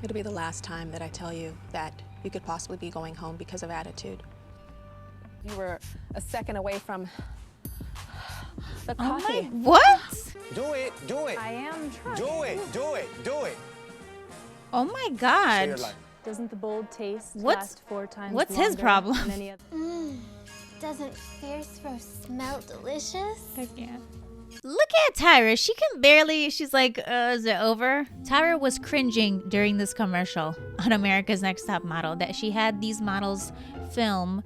It'll be the last time that I tell you that you could possibly be going home because of attitude. You were a second away from the coffee. Oh my, what? Do it, do it. I am trying. Do it, do it, do it. Oh my Say God. your line. Doesn't the bold taste What's- last 4 times what's his longer problem? than any other? Doesn't fierce roast smell delicious? I can't. Look at Tyra. She can barely, she's like, is it over? Tyra was cringing during this commercial on America's Next Top Model that she had these models film,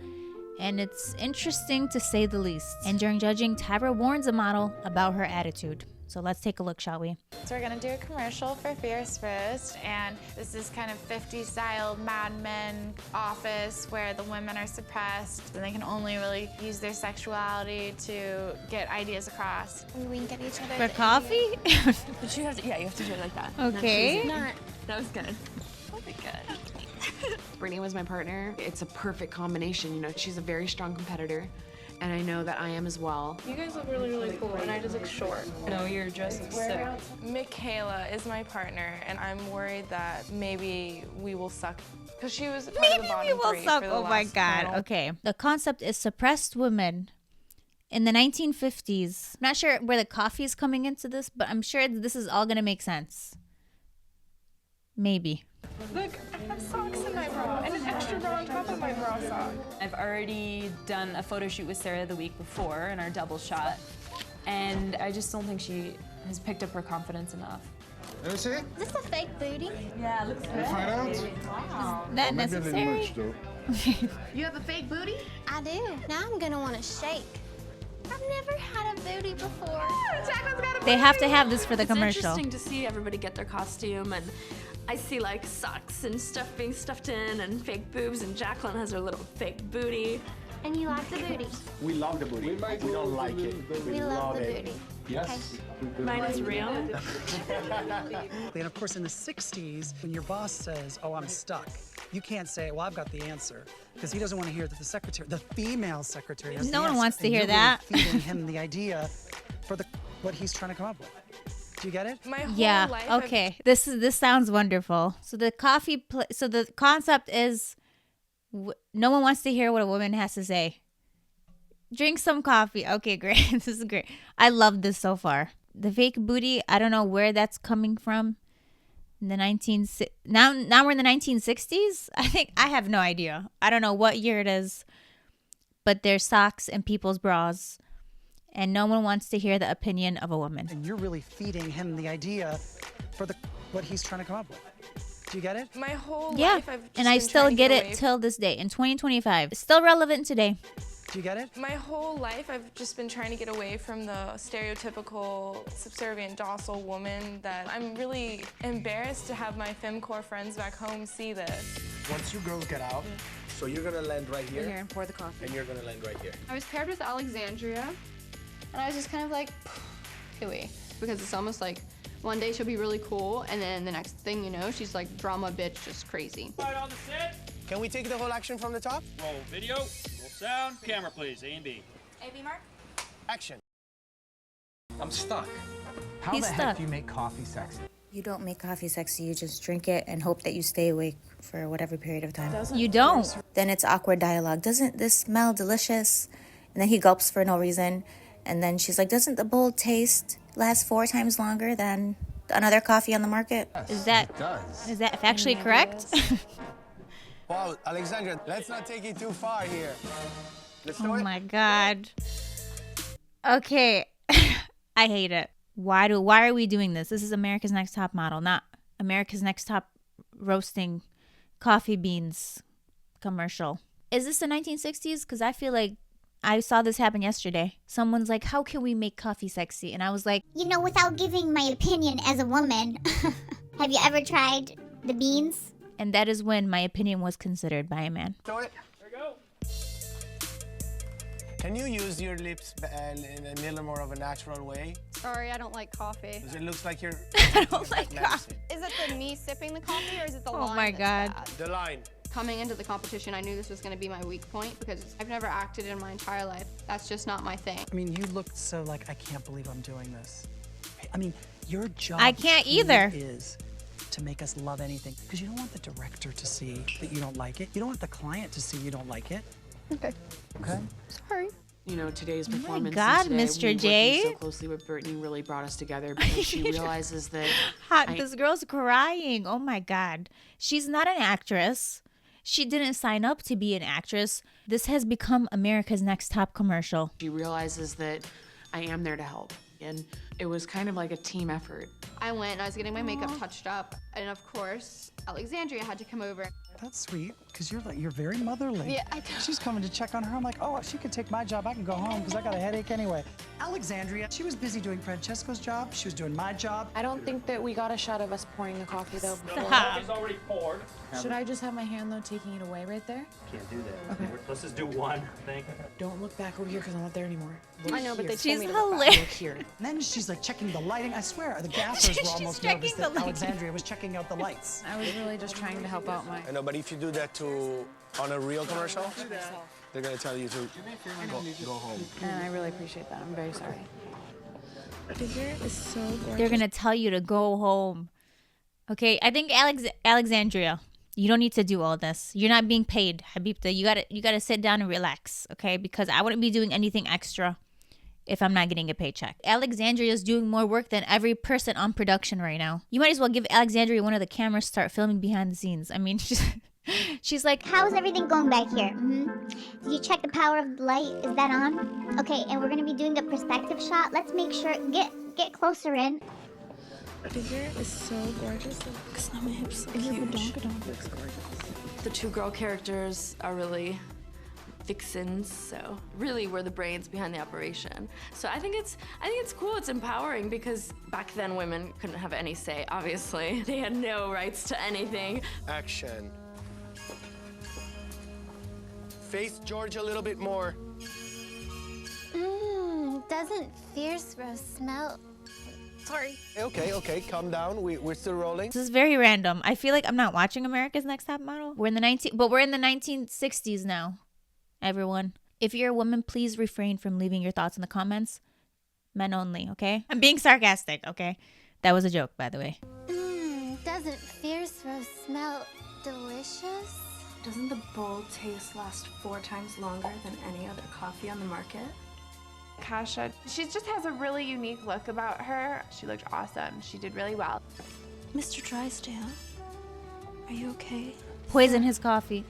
and it's interesting to say the least. And during judging, Tyra warns a model about her attitude. So let's take a look, shall we? So we're gonna do a commercial for Fierce Roast, and this is kind of 50s style Mad Men office where the women are suppressed and they can only really use their sexuality to get ideas across. And we can get each other For the coffee? But you have to, yeah, you have to do it like that. Okay. Not. That was good. That was good. Brittany was my partner. It's a perfect combination. You know, she's a very strong competitor, and I know that I am as well. You guys look really, really cool, and I just look short. No, you're dressed sick. Michaela is my partner, and I'm worried that maybe we will suck. Because she was part of the Maybe bottom we will three suck. for the Oh my last God. panel. Okay. The concept is suppressed women in the 1950s. I'm not sure where the coffee is coming into this, but I'm sure this is all going to make sense. Maybe. Look, I have socks in my bra and an extra bra on top of my bra sock. I've already done a photo shoot with Sarah the week before in our double shot, and I just don't think she has picked up her confidence enough. Is this a fake booty? Yeah, looks good. Find out? Is that Maybe a little necessary? much, though. You have a fake booty? I do. Now I'm gonna want to shake. I've never had a booty before. They have to have this for the It's commercial. interesting to see everybody get their costume, and I see like socks and stuff being stuffed in and fake boobs, and Jacqueline has her little fake booty. And you like the booty? We love the booty. We don't like it. We love the it. booty. Yes. Mine is real. And of course, in the 60s, when your boss says, oh, I'm stuck, you can't say, well, I've got the answer. Because he doesn't want to hear that the secretary, the female secretary, has No the one answer. wants to And hear you're that. Really feeding him the idea for what he's trying to come up with. Do you get it? My whole Yeah. life Okay. This sounds wonderful. So the so the concept is no one wants to hear what a woman has to say. Drink some coffee. Okay, great. This is great. I love this so far. The fake booty, I don't know where that's coming from. In the now we're in the 1960s? I have no idea. I don't know what year it is. But there's socks in people's bras. And no one wants to hear the opinion of a woman. And you're really feeding him the idea for what he's trying to come up with. Do you get it? My whole Yeah, life I've just and I been still trying to get away it till this day in 2025. It's still relevant today. Do you get it? My whole life, I've just been trying to get away from the stereotypical, subservient, docile woman that I'm really embarrassed to have my femcore friends back home see this. Once you girls get out, so you're gonna land right here, and pour the coffee. and you're gonna land right here. I was paired with Alexandria, and I was just kind of like, hooey, because it's almost like one day she'll be really cool, and then the next thing you know, she's like drama bitch, just crazy. Right on the set. Can we take the whole action from the top? Roll video, roll sound, camera please, A and B. A.B. Mark? Action. I'm stuck. How He's the stuck. heck do you make coffee sexy? You don't make coffee sexy, you just drink it and hope that you stay awake for whatever period of time. You don't. Then it's awkward dialogue. Doesn't this smell delicious? And then he gulps for no reason. And then she's like, doesn't the bold taste last 4 times longer than another coffee on the market? Yes, Is that it does. is that factually correct? Wow, Alexandra, let's not take it too far here. Let's do Oh it. my God. Okay. I hate it. Why are we doing this? This is America's Next Top Model, not America's Next Top Roasting Coffee Beans commercial. Is this the 1960s? Because I feel like I saw this happen yesterday. Someone's like, how can we make coffee sexy? And I was like, You know, without giving my opinion as a woman, have you ever tried the beans? and that is when my opinion was considered by a man. Do it. There we go. Can you use your lips in a little more of a natural way? Sorry, I don't like coffee. Because it looks like you're... I don't like coffee. Is it the me sipping the coffee, or is it the Oh line my that's God. bad? The line. Coming into the competition, I knew this was going to be my weak point because I've never acted in my entire life. That's just not my thing. I mean, you looked so like, I can't believe I'm doing this. I mean, your job I can't truly either. is to make us love anything because you don't want the director to see that you don't like it. You don't want the client to see you don't like it. Okay. Okay? Sorry. You know, today's performance. God, and today, Mr. we J. working so closely with Brittany really brought us together because she realizes that. This girl's crying. Oh my God. She's not an actress. She didn't sign up to be an actress. This has become America's Next Top commercial. She realizes that I am there to help. And it was kind of like a team effort. I went and I was getting my makeup touched up. And of course, Alexandria had to come over. That's sweet, because you're very motherly. Yeah, I know. She's coming to check on her. I'm like, oh, she could take my job. I can go home because I got a headache anyway. Alexandria, she was busy doing Francesco's job. She was doing my job. I don't think that we got a shot of us pouring the coffee, though. The coffee's already poured. Should I just have my hand, though, taking it away right there? Can't do that. Okay. Let's just do one, I think. Don't look back over here because I'm not there anymore. I know, but they She's told me to look back. hilarious. Look here. And then she's like checking the lighting. I swear, the gaffers were She's almost checking nervous the that lighting. Alexandria was checking out the lights. I was really just trying to help out my... I know, but if you do that on a real commercial, they're gonna tell you to go home. And I really appreciate that. I'm very sorry. Figure is so gorgeous. They're going to tell you to go home. Okay, I think Alexandria, you don't need to do all this. You're not being paid, Habibta. You gotta sit down and relax, okay? Because I wouldn't be doing anything extra if I'm not getting a paycheck. Alexandria is doing more work than every person on production right now. You might as well give Alexandria one of the cameras, start filming behind the scenes. I mean, she's like, How's everything going back here? Did you check the power of the light? Is that on? Okay, and we're gonna be doing a perspective shot. Let's make sure, get closer in. Figure is so gorgeous. Because now my hips so huge. Looks gorgeous. The two girl characters are really vixens, so really we're the brains behind the operation. So I think it's cool, it's empowering, because back then women couldn't have any say, obviously. They had no rights to anything. Action. Face George a little bit more. Doesn't Fierce Rose smell? Sorry. Okay, calm down. We're still rolling. this is very random. I feel like I'm not watching America's Next Top Model. We're in the 1960s now. Everyone, if you're a woman, please refrain from leaving your thoughts in the comments. Men only, okay? I'm being sarcastic, okay? That was a joke, by the way. Doesn't Fierce Rose smell delicious? Doesn't the bold taste last 4 times longer than any other coffee on the market? Kasha, she just has a really unique look about her. She looked awesome. She did really well. Mr. Drysdale, are you okay? Poison his coffee.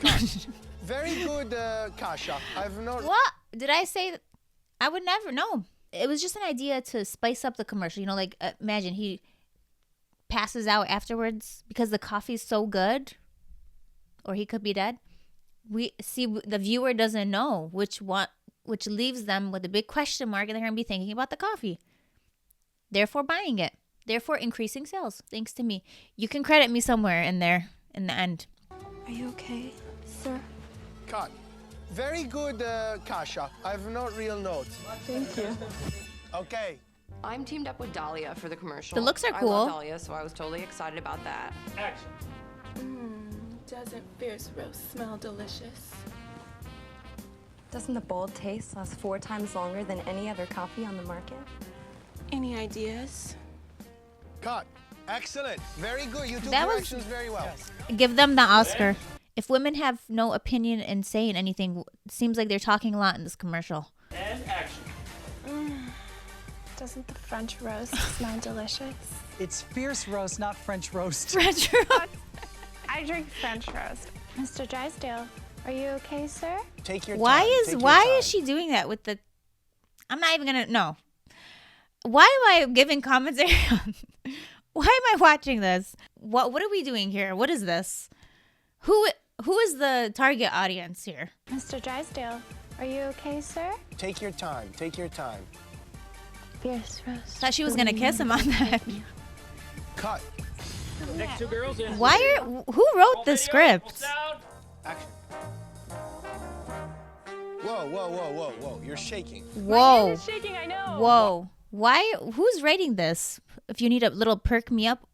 Very good, Kasha. I've not. What? Did I say that? I would never know. It was just an idea to spice up the commercial. You know, like imagine he passes out afterwards because the coffee's so good, or he could be dead. We see the viewer doesn't know which leaves them with a big question mark, and they're gonna be thinking about the coffee. Therefore, buying it. Therefore, increasing sales. Thanks to me. You can credit me somewhere in there in the end. Are you okay, sir? Cut. Very good, Kasha. I've not real notes. Thank you. Okay. I'm teamed up with Dahlia for the commercial. The looks are I cool. love Dahlia, so I was totally excited about that. Action. Doesn't Fierce Rose smell delicious? Doesn't the bold taste last 4 times longer than any other coffee on the market? Any ideas? Cut. Excellent. Very good. You took That was- directions very well. Give them the Oscar. If women have no opinion and say in anything, it seems like they're talking a lot in this commercial. And action. Doesn't the French roast smell delicious? It's Fierce Roast, not French Roast. French roast. I drink French roast. Mr. Drysdale, are you okay, sir? Take your Why time. is Take your why time. is she doing that with the? I'm not even gonna no. Why am I giving commentary on? Why am I watching this? What are we doing here? What is this? Who is the target audience here? Mr. Drysdale, are you okay, sir? Take your time. Take your time. Fierce Rose. Thought she was gonna kiss him on that. Cut. Next 2 girls in. Who wrote the script? Action. Whoa. You're shaking. Whoa. Shaking, I know. Whoa. Why? Who's writing this? If you need a little perk me up,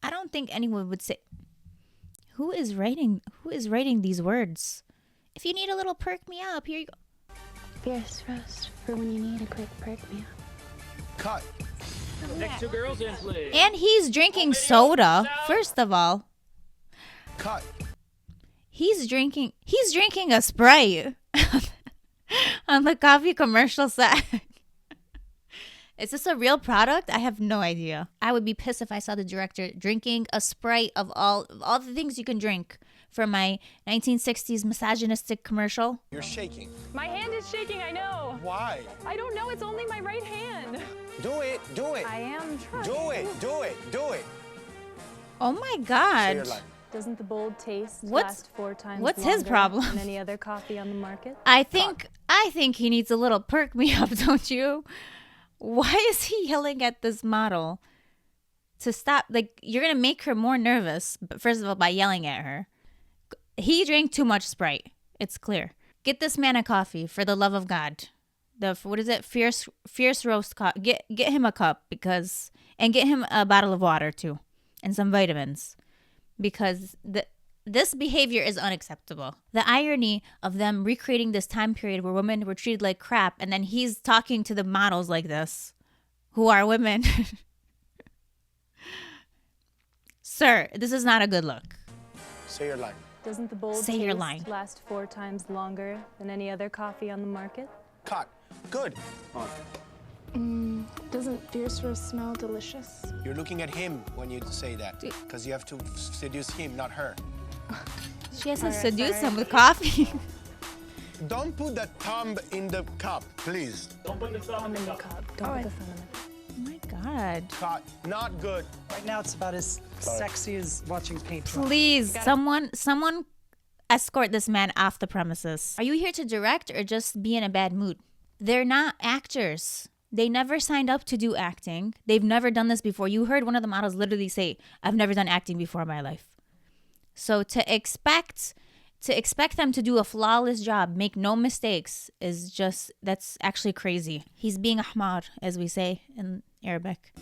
I don't think anyone would say. Who is writing these words? If you need a little perk me up, here you go. Fierce Rose, for when you need a quick perk me up. Cut. Next two girls in, please. And he's drinking soda, first of all. Cut. He's drinking a Sprite on the coffee commercial set. Is this a real product? I have no idea. I would be pissed if I saw the director drinking a Sprite of all the things you can drink for my 1960s misogynistic commercial. You're shaking. My hand is shaking, I know. Why? I don't know, it's only my right hand. Do it. Do it. I am trying. Do it. Do it. Do it. Oh my Say God. your line. Doesn't the bold taste What's- last 4 times what's his longer problem? than any other coffee on the market? I think he needs a little perk me up, don't you? Why is he yelling at this model to stop? Like, you're going to make her more nervous, but first of all, by yelling at her. He drank too much Sprite. It's clear. Get this man a coffee, for the love of God. What is it? Fierce roast coffee. Get him a cup and get him a bottle of water too, and some vitamins, because this behavior is unacceptable. The irony of them recreating this time period where women were treated like crap, and then he's talking to the models like this, who are women. Sir, this is not a good look. Say your line. Doesn't the bold Say your taste line. last 4 times longer than any other coffee on the market? Cut. Good. Doesn't fierce roast smell delicious? You're looking at him when you say that, because you have to seduce him, not her. She has to seduce him with coffee. Don't put the thumb in the cup, please. Don't put the thumb in the cup. Don't put the thumb in it. Oh my God. Cut. Not good. Right now, it's about as sexy as watching paint dry. Please, someone escort this man off the premises. Are you here to direct or just be in a bad mood? They're not actors. They never signed up to do acting. They've never done this before. You heard one of the models literally say, I've never done acting before in my life. So to expect them to do a flawless job, make no mistakes, that's actually crazy. He's being ahmar, as we say in Arabic.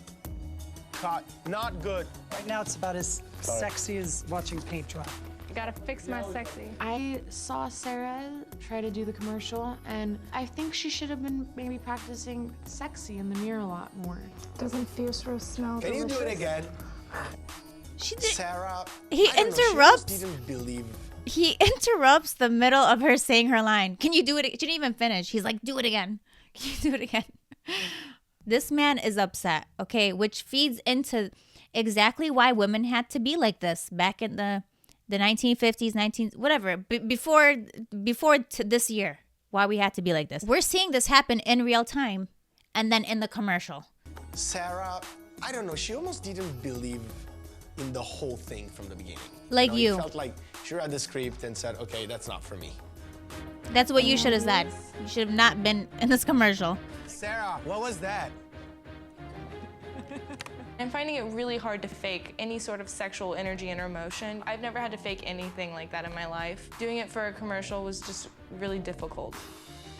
Cut. Not good. Right now, it's about as sexy as watching paint dry. You gotta fix my sexy. I saw Sarah try to do the commercial, and I think she should have been maybe practicing sexy in the mirror a lot more. Doesn't fierce roast smell Can you delicious? do it again? She did. Sarah. He I don't know, she interrupts. almost didn't believe. He interrupts the middle of her saying her line. Can you do it? She didn't even finish. He's like, do it again. Can you do it again? This man is upset, okay? Which feeds into exactly why women had to be like this back in the 1950s, whatever, before this year. Why we had to be like this. We're seeing this happen in real time and then in the commercial. Sarah, I don't know, she almost didn't believe in the whole thing from the beginning. Like you. you. Felt like she read the script and said, okay, that's not for me. That's what you should have said. You should have not been in this commercial. Sarah, what was that? I'm finding it really hard to fake any sort of sexual energy and emotion. I've never had to fake anything like that in my life. Doing it for a commercial was just really difficult.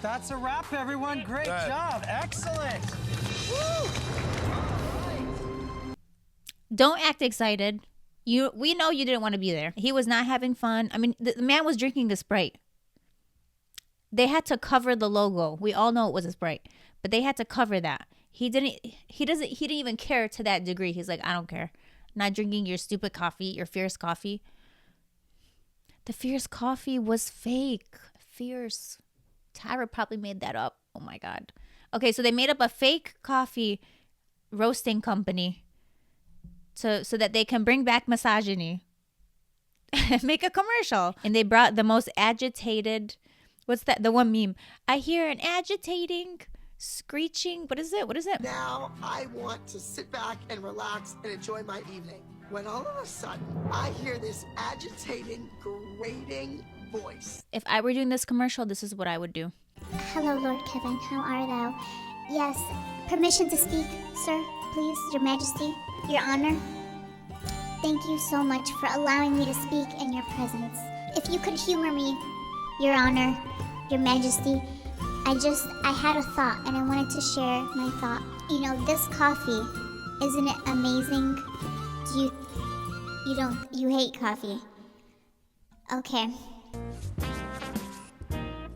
That's a wrap, everyone. Great Good. job. Excellent. Woo! Don't act excited. We know you didn't want to be there. He was not having fun. I mean, the man was drinking a Sprite. They had to cover the logo. We all know it was a Sprite, but they had to cover that. He didn't even care to that degree. He's like, I don't care. I'm not drinking your stupid coffee, your fierce coffee. The fierce coffee was fake. Fierce. Tyra probably made that up. Oh my God. Okay, so they made up a fake coffee roasting company so that they can bring back misogyny and make a commercial. And they brought the most agitated, what's that? The one meme. I hear an agitating, screeching. What is it? Now I want to sit back and relax and enjoy my evening. When all of a sudden I hear this agitating, grating voice. If I were doing this commercial, this is what I would do. Hello, Lord Kevin. How art thou? Yes. Permission to speak, sir, please, Your Majesty, Your Honor. Thank you so much for allowing me to speak in your presence. If you could humor me, Your Honor, Your Majesty, I had a thought and I wanted to share my thought. You know, this coffee, isn't it amazing? You hate coffee. Okay.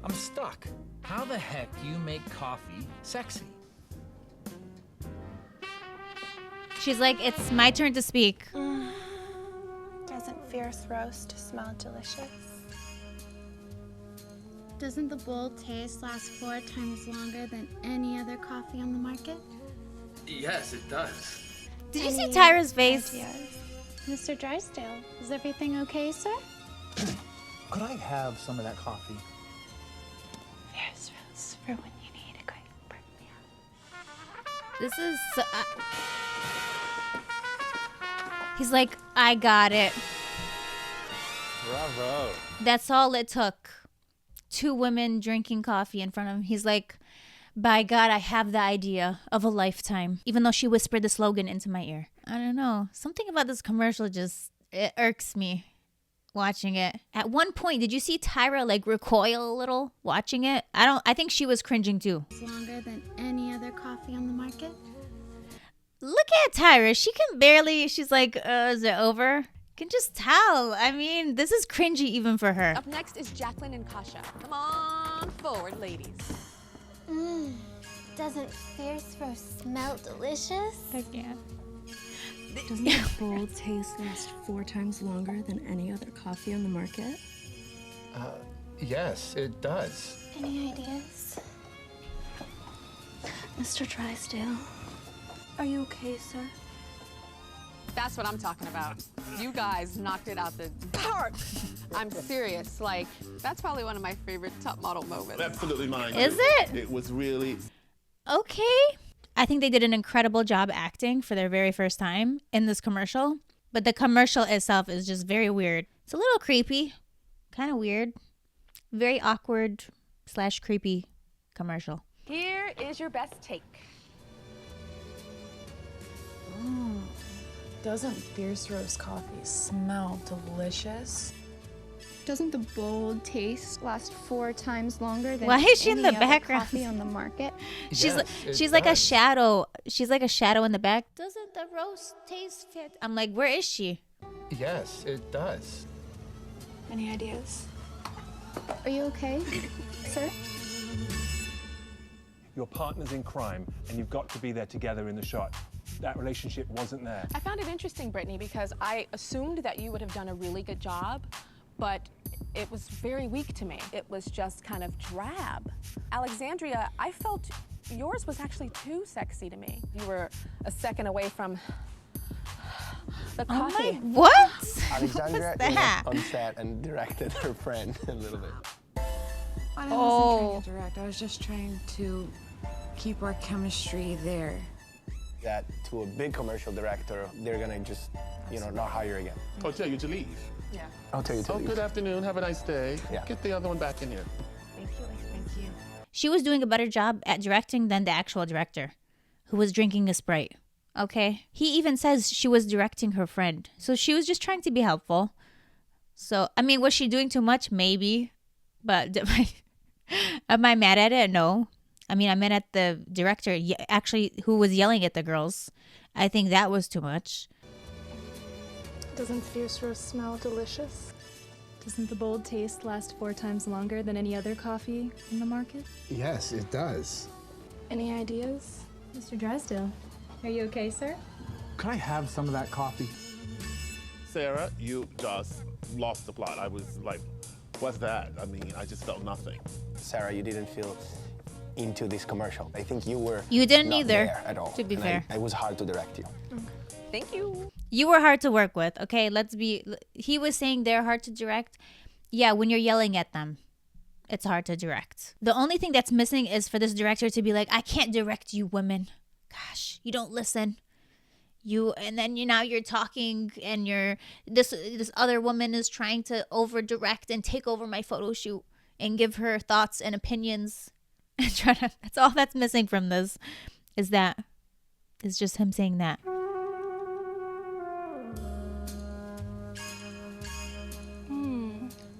I'm stuck. How the heck do you make coffee sexy? She's like, it's my turn to speak. Doesn't fierce roast smell delicious? Doesn't the bold taste last 4 times longer than any other coffee on the market? Yes, it does. Did you see Tyra's face? Mr. Drysdale, is everything okay, sir? Could I have some of that coffee? Fierce roast for when you need a quick break. This is so, he's like, I got it. Bravo. That's all it took. 2 women drinking coffee in front of him. He's like, by God, I have the idea of a lifetime. Even though she whispered the slogan into my ear. I don't know. Something about this commercial just, it irks me watching it. At one point, did you see Tyra like recoil a little watching it? I think she was cringing too. It's longer than any other coffee on the market? Look at Tyra. She can barely, she's like, is it over? Can just tell. I mean, this is cringy even for her. Up next is Jacqueline and Kasha. Come on forward, ladies. Doesn't fierce roast smell delicious? Heck yeah. Doesn't the bold taste last 4 times longer than any other coffee on the market? Yes, it does. Any ideas? Mr. Drysdale, are you okay, sir? That's what I'm talking about. You guys knocked it out the park. I'm serious. Like, that's probably one of my favorite top model moments. Absolutely mine. Is it? It was really... Okay. I think they did an incredible job acting for their very first time in this commercial. But the commercial itself is just very weird. It's a little creepy. Kind of weird. Very awkward / creepy commercial. Here is your best take. Doesn't fierce roast coffee smell delicious? Doesn't the bold taste last 4 times longer than Why is she in the any other background? coffee on the market? She's like a shadow. She's like a shadow in the back. Doesn't the roast taste fit? I'm like, where is she? Yes, it does. Any ideas? Are you okay, sir? Your partner's in crime, and you've got to be there together in the shot. That relationship wasn't there. I found it interesting, Brittany, because I assumed that you would have done a really good job, but it was very weak to me. It was just kind of drab. Alexandria, I felt yours was actually too sexy to me. You were a second away from the coffee. What? Alexandria What's that? on set and directed her friend a little bit. I wasn't trying to direct. I was just trying to keep our chemistry there. That to a big commercial director, they're gonna just, not hire again. I'll tell you to leave. Yeah. I'll tell you to leave. Good afternoon. Have a nice day. Yeah. Get the other one back in here. Thank you. Thank you. She was doing a better job at directing than the actual director, who was drinking a Sprite. Okay? He even says she was directing her friend. So she was just trying to be helpful. So, I mean, was she doing too much? Maybe. But am I mad at it? No. I mean, I'm mad at the director, actually, who was yelling at the girls. I think that was too much. Doesn't fierce roast smell delicious? Doesn't the bold taste last 4 times longer than any other coffee in the market? Yes, it does. Any ideas? Mr. Drysdale, are you okay, sir? Could I have some of that coffee? Sarah, you just lost the plot. I was like, what's that? I mean, I just felt nothing. Sarah, you didn't feel into this commercial. I think you were You didn't not either, there at all. to be And fair. It was hard to direct you. Thank you. You were hard to work with, okay? He was saying they're hard to direct. Yeah, when you're yelling at them, it's hard to direct. The only thing that's missing is for this director to be like, I can't direct you women. Gosh, you don't listen. And then now you're talking and this other woman is trying to over direct and take over my photo shoot and give her thoughts and opinions. That's all that's missing from this is just him saying that.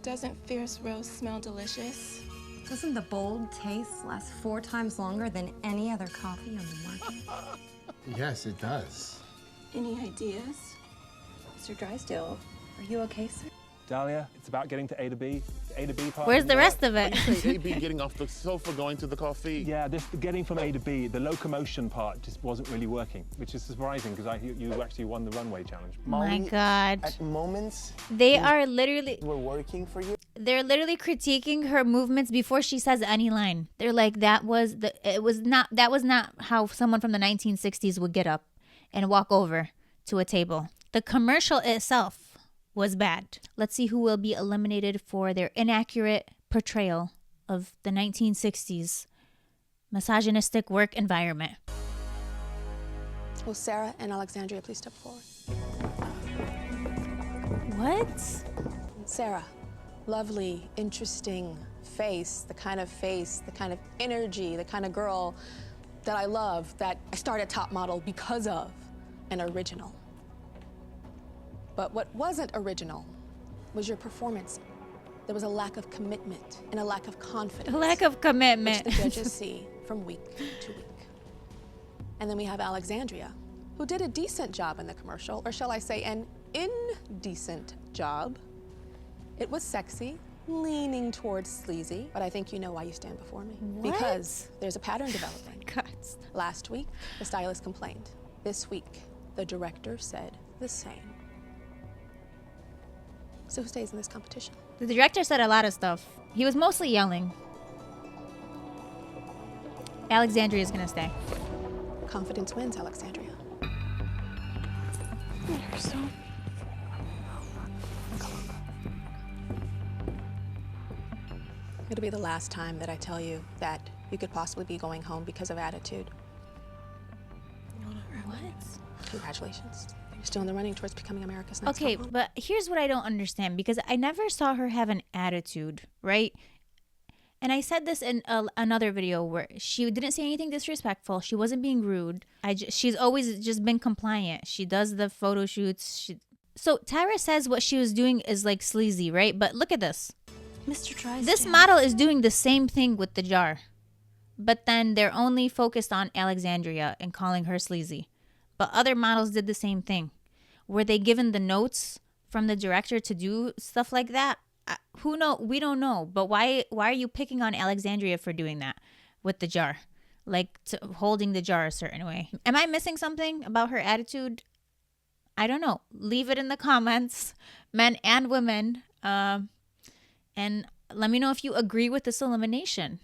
Doesn't fierce roast smell delicious? Doesn't the bold taste last 4 times longer than any other coffee on the market? Yes, it does. Any ideas? Mr. Drysdale, are you okay, sir? Dahlia, it's about getting to A to B. The A to B part. Where's the rest of it? You say AB getting off the sofa, going to the coffee. Yeah, this getting from A to B, the locomotion part just wasn't really working, which is surprising because you actually won the runway challenge. My God. At moments, They are literally... we're working for you. They're literally critiquing her movements before she says any line. They're like, that was not how someone from the 1960s would get up and walk over to a table. The commercial itself was bad. Let's see who will be eliminated for their inaccurate portrayal of the 1960s misogynistic work environment. Will Sarah and Alexandria please step forward? What? Sarah, lovely, interesting face, the kind of energy, the kind of girl that I love, that I started Top Model because of, an original. But what wasn't original was your performance. There was a lack of commitment and a lack of confidence. A lack of commitment. Which the judges see from week to week. And then we have Alexandria, who did a decent job in the commercial, or shall I say an indecent job. It was sexy, leaning towards sleazy, but I think you know why you stand before me. What? Because there's a pattern developing. God. Last week, the stylist complained. This week, the director said the same. So who stays in this competition? The director said a lot of stuff. He was mostly yelling. Alexandria's gonna stay. Confidence wins, Alexandria. You're so... It'll be the last time that I tell you that you could possibly be going home because of attitude. What? Congratulations. You're still in the running towards becoming America's next Okay, top model. but here's what I don't understand, because I never saw her have an attitude, right? And I said this in another video where she didn't say anything disrespectful. She wasn't being rude. She's always just been compliant. She does the photo shoots. So Tyra says what she was doing is like sleazy, right? But look at this. Mr. Drysdale. This model is doing the same thing with the jar. But then they're only focused on Alexandria and calling her sleazy. But other models did the same thing. Were they given the notes from the director to do stuff like that? Who know? We don't know. But why are you picking on Alexandria for doing that with the jar? Like holding the jar a certain way. Am I missing something about her attitude? I don't know. Leave it in the comments, men and women. And let me know if you agree with this elimination.